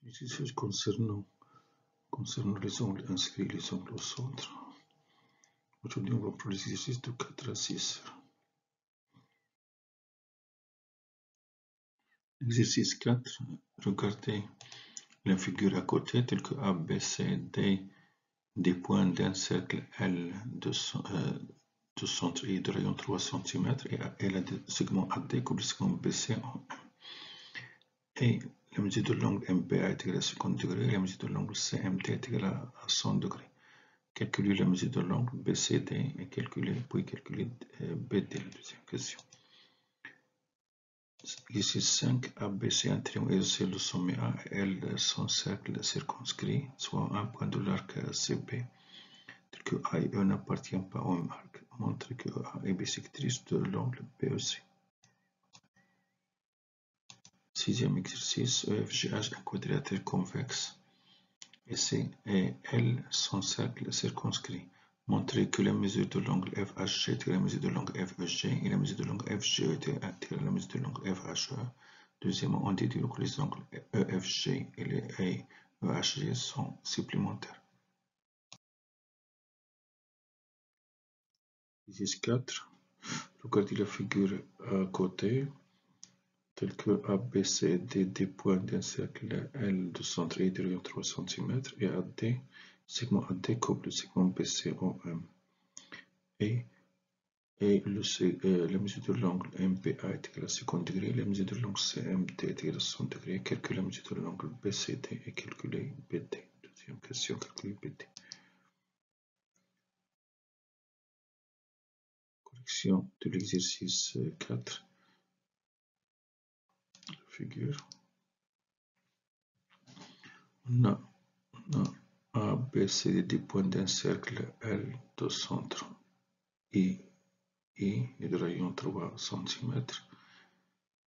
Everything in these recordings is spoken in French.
Ici, c'est concernant les angles inscrits, les angles au centre. Aujourd'hui, on va pour l'exercice de 4 à 6. Exercice 4, regardez la figure à côté, telle que A, B, C, D, des points d'un cercle L de centre et de rayon 3 cm, et le segment AD couple le segment BC en M. Et la mesure de l'angle MPA est égale à 50 degrés, et la mesure de l'angle CMT est égale à 100 degrés. Calculer la mesure de l'angle BCD et puis calculer BD, la deuxième question. Ici 5, ABC, un triangle isocèle de sommet A et L son cercle circonscrit, soit un point de l'arc CB, tel que A et E n'appartiennent pas au même arc. Montre que A est bisectrice de l'angle BEC. Sixième exercice, EFGH, un quadrilatère convexe, et C et L son cercle circonscrit. Montrer que la mesure de l'angle FHG est égale à la mesure de l'angle FEG et la mesure de l'angle FGE est égale à la mesure de l'angle FHE. Deuxièmement, on déduit que les angles EFG et EHG sont supplémentaires. Exercice 4. Regardez la figure à côté, telle que ABCD des points d'un cercle L de centre et de rayon 3 cm et AD, segment AD couple le segment BC en M. Et la mesure de l'angle MPA est égale à 50 degrés, la mesure de l'angle CMT est égale à 100 degrés. Calculer la mesure de l'angle BCD et calculer BD. Deuxième question, calculer BD. Correction de l'exercice 4. Figure. On a A, B, C, des points d'un cercle L de centre et de rayon 3 cm.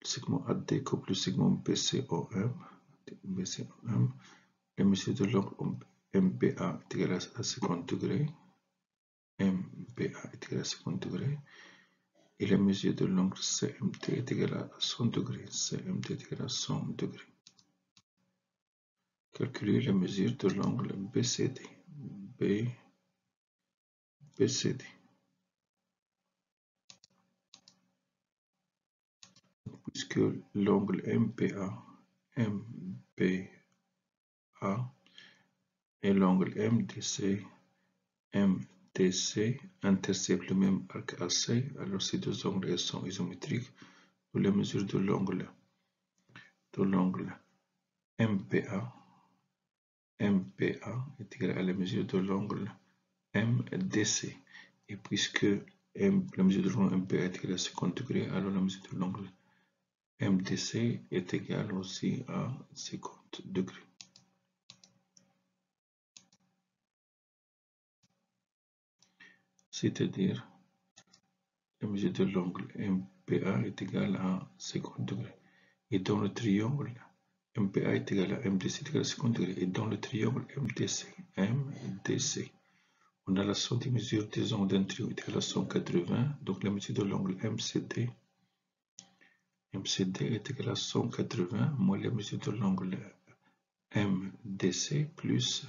Le segment AD couple le segment BCOM. La mesure de l'angle MBA est égale à 50 degrés. MBA est égale à 50 degrés. Et la mesure de l'angle CMT est égale à 100 degrés. CMT est égale à 100 degrés. Calculer la mesure de l'angle BCD. BCD. Puisque l'angle MPA et l'angle MDC interceptent le même arc AC, alors ces deux angles sont isométriques. La mesure de l'angle MPA est égale à la mesure de l'angle MDC. Et puisque la mesure de l'angle MPA est égale à 50 degrés, alors la mesure de l'angle MDC est égale aussi à 50 degrés. C'est-à-dire, la mesure de l'angle MPA est égale à 50 degrés. Et dans le triangle, MPA est égal à MDC est égal à 50 degrés. Et dans le triangle MDC, on a la somme des mesures des angles d'un triangle est égale à 180. Donc la mesure de l'angle MCD est égale à 180 moins la mesure de l'angle MDC plus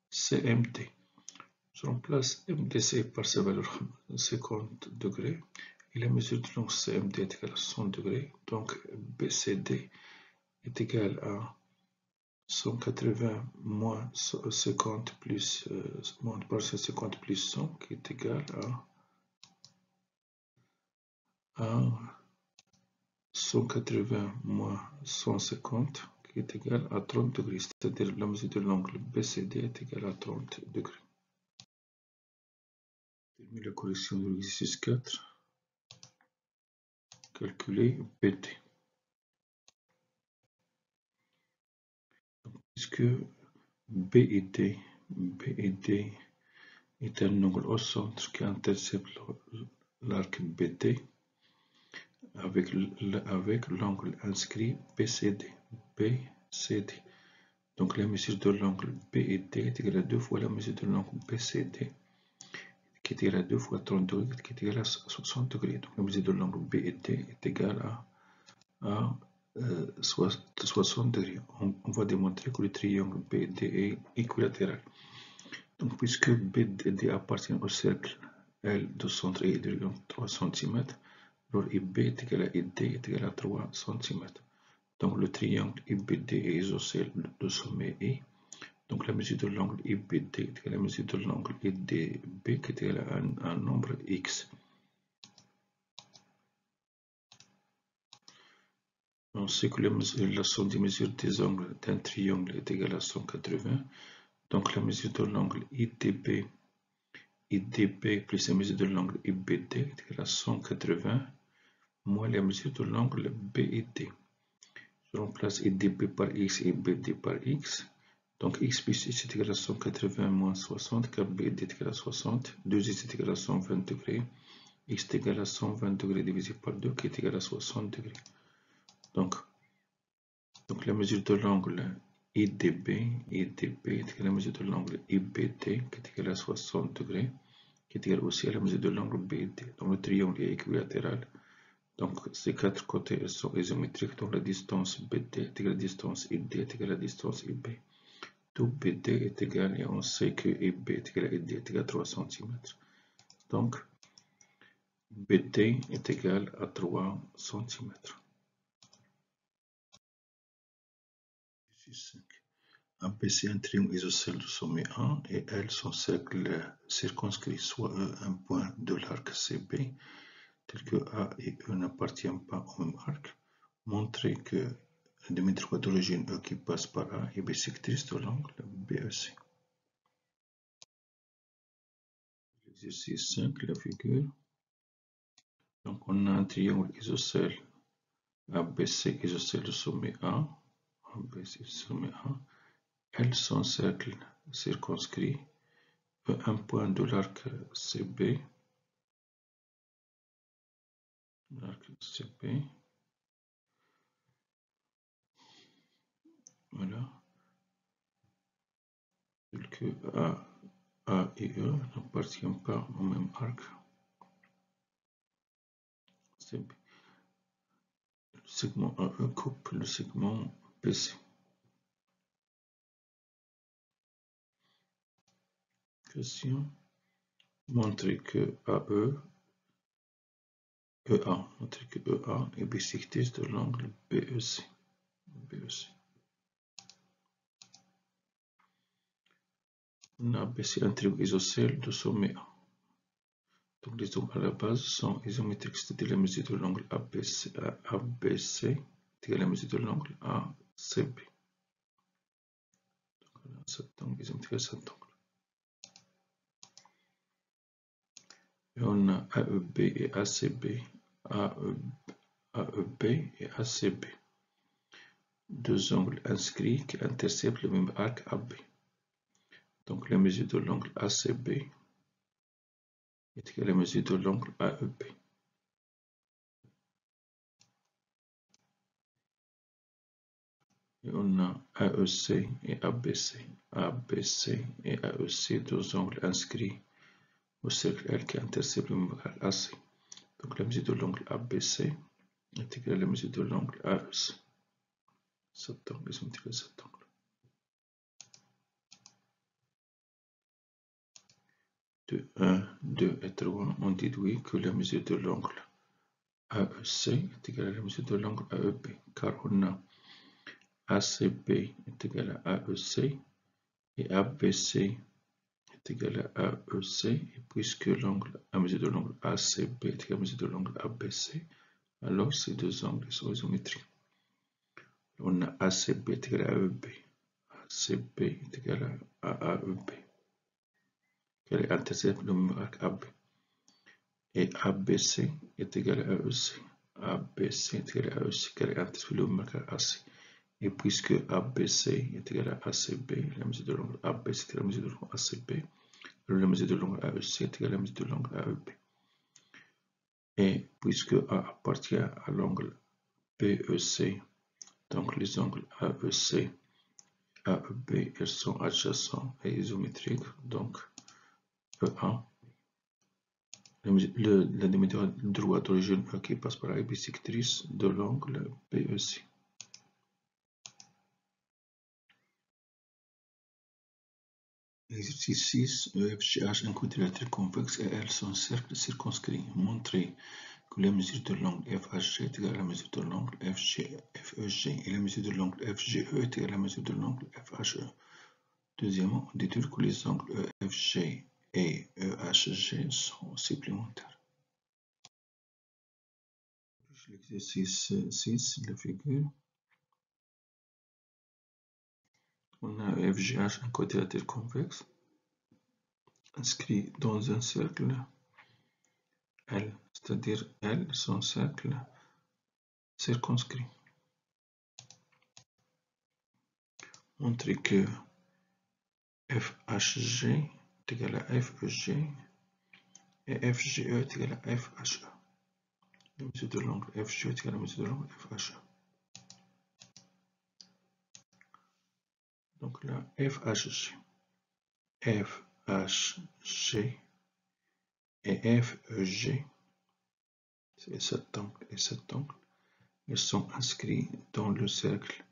CMT. Je remplace MDC par sa valeur 50 degrés et la mesure de l'angle CMT est égale à 100 degrés. Donc BCD est égal à 180 moins 50 plus moins 50 plus 100 qui est égal à 180 moins 150 qui est égal à 30 degrés, c'est-à-dire la mesure de l'angle BCD est égale à 30 degrés. Termine la correction de l'exercice 4. Calculer BD. Puisque BD est un angle au centre qui intercepte l'arc BD avec l'angle inscrit BCD. Donc la mesure de l'angle BD est égale à 2 fois la mesure de l'angle BCD qui est égale à 2 fois 30 degrés qui est égale à 60 degrés. Donc la mesure de l'angle BD est égale à 60 degrés. On va démontrer que le triangle BD est équilatéral. Donc, puisque BD appartient au cercle L de centre et de 3 cm, alors IB est égal à ID est égal à 3 cm. Donc, le triangle IBD est isocèle de sommet E. Donc, la mesure de l'angle IBD est égale à la mesure de l'angle IDB qui est égal à un nombre X. On sait que la somme des mesures des angles d'un triangle est égale à 180. Donc, la mesure de l'angle IDB plus la mesure de l'angle IBD est égale à 180 moins la mesure de l'angle BID. Je remplace IDB par X et BD par X. Donc, X plus X est égal à 180 moins 60, car BD est égal à 60. 2X est égal à 120 degrés. X est égal à 120 degrés divisé par 2, qui est égal à 60 degrés. Donc la mesure de l'angle IDB est égal à la mesure de l'angle IBD, qui est égal à 60 degrés, qui est égal aussi à la mesure de l'angle BD. Donc, le triangle est équilatéral. Donc, ces quatre côtés sont isométriques. Donc, la distance BD est égale à la distance ID est égale à la distance IB. Tout BD est égal, et on sait que IB est égal à ID est égal à 3 cm. Donc, BD est égal à 3 cm. ABC un triangle isocèle de sommet 1 et L son cercle circonscrit, soit E un point de l'arc CB, tel que A et E n'appartiennent pas au même arc. Montrer que la demi-droite d'origine E qui passe par A est bissectrice de l'angle BEC. L'exercice 5, la figure. Donc on a un triangle isocèle ABC isocèle de sommet A, ABC sommet A, L son cercle circonscrit, E un point de l'arc CB, voilà, tel que A et E n'appartiennent pas au même arc CB. Le segment AE coupe le segment BC. Question. Montrer que EA est bissectrice de l'angle BEC. On a BC un triangle isocèle de sommet A. Donc les angles à la base sont isométriques, c'est-à-dire la mesure de l'angle ABC est égale à la mesure de l'angle ACB. Donc on a cet angle isométrique à cet angle. Et on a AEB et ACB. AEB et ACB. Deux angles inscrits qui interceptent le même arc AB. Donc la mesure de l'angle ACB est égale à la mesure de l'angle AEB. Et on a AEC et ABC. ABC et AEC, deux angles inscrits au cercle L qui intercepte le même arc AC. Donc la mesure de l'angle ABC est égale à la mesure de l'angle AEC. Cet angle est égal à cet angle. De 1, 2 et 3, on déduit que la mesure de l'angle AEC est égale à la mesure de l'angle AEB, car on a ACB est égal à AEC et ABC est égal à AEC, et puisque la mesure de l'angle ACB est égale à la mesure de l'angle ABC, alors ces deux angles sont isométriques. On a ACB est égal à AEB, ACB est égal à AEB, qui intercepte le même arc AB, et ABC est égal à AEC, ABC est égal à AEC, qui intercepte le même arc AC. Et puisque ABC est égal à ACB, la mesure de l'angle ABC est égal à la mesure de l'angle ACB, alors la mesure de l'angle AEC est égale à la mesure de l'angle AEB. Et puisque A appartient à l'angle BEC, donc les angles AEC et AEB, elles sont adjacents et isométriques, donc EA, la demi-droite d'origine E qui passe par A est bissectrice de l'angle BEC. Exercice 6, EFGH, un quadrilatère convexe et L sont cercles circonscrits. Montrer que la mesure de l'angle FHG est égale à la mesure de l'angle FEG et la mesure de l'angle FGE est égale à la mesure de l'angle FHE. Deuxièmement, déduire que les angles EFG et EHG sont supplémentaires. L'exercice 6, la figure. On a EFGH, un quadrilatère convexe, inscrit dans un cercle L, c'est-à-dire L, son cercle circonscrit. Montrer que FHG est égal à FEG et FGE est égal à FHE. La mesure de l'angle FGE est égal à la mesure de l'angle FHE. Donc là, FHG et FEG, c'est cet angle et cet angle, ils sont inscrits dans le cercle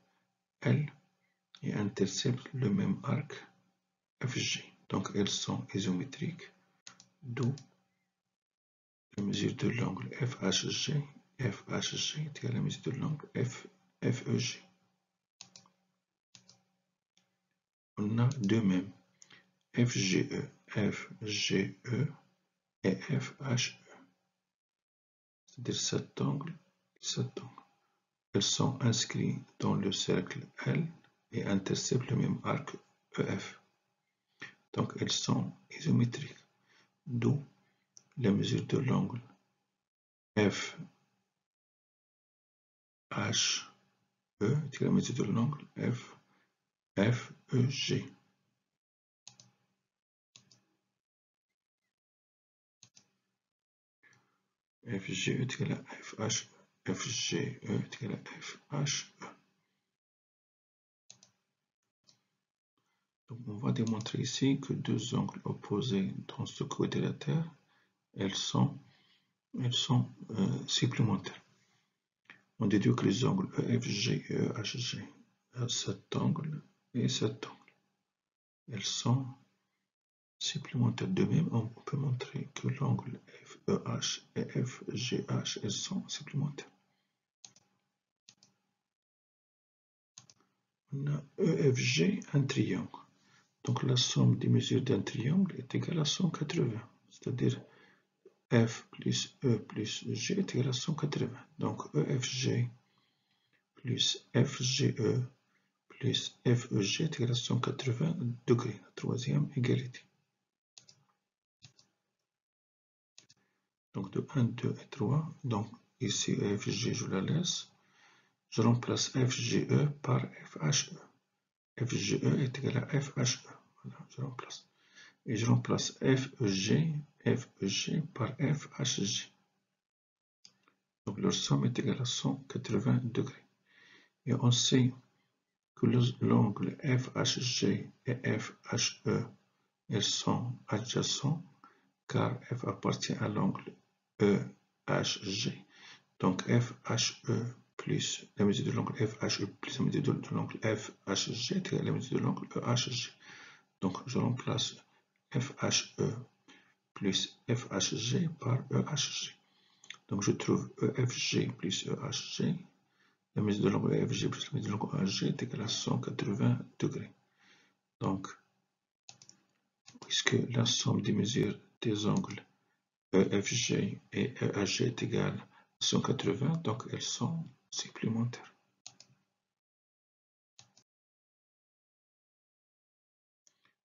L et interceptent le même arc FG. Donc elles sont isométriques, d'où la mesure de l'angle FHG est égale à la mesure de l'angle FEG. On a de même FGE et FHE, c'est-à-dire cet angle et cet angle. Elles sont inscrites dans le cercle L et interceptent le même arc EF. Donc elles sont isométriques, d'où la mesure de l'angle FHE est égale à la mesure de l'angle FEG. FG est égal à FHE. FGE est égal à FHE. Donc on va démontrer ici que deux angles opposés dans ce quadrilatère, elles sont supplémentaires. On déduit que les angles EFG et EHG, cet angle et cet angle, elles sont supplémentaires. De même, on peut montrer que l'angle FEH et FGH, elles sont supplémentaires. On a EFG, un triangle. Donc la somme des mesures d'un triangle est égale à 180, c'est-à-dire F plus E plus G est égal à 180. Donc EFG plus FGE plus FEG est égal à 180 degrés. La troisième égalité. Donc de 1, 2 et 3. Donc ici FG, je la laisse. Je remplace FGE par FHE. FGE est égal à FHE. Voilà, je remplace. Et je remplace FEG par FHG. Donc leur somme est égale à 180 degrés. Et on sait que l'angle FHG et FHE, elles sont adjacents car F appartient à l'angle EHG. Donc FHE plus la mesure de l'angle FHE plus la mesure de l'angle FHG est égale à la mesure de l'angle EHG. Donc je remplace FHE plus FHG par EHG. Donc je trouve EFG plus EHG. La mesure de l'angle EFG plus la mesure de l'angle EHG est égale à 180 degrés. Donc, puisque la somme des mesures des angles EFG et EHG est égale à 180, donc elles sont supplémentaires.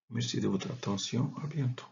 Merci de votre attention. À bientôt.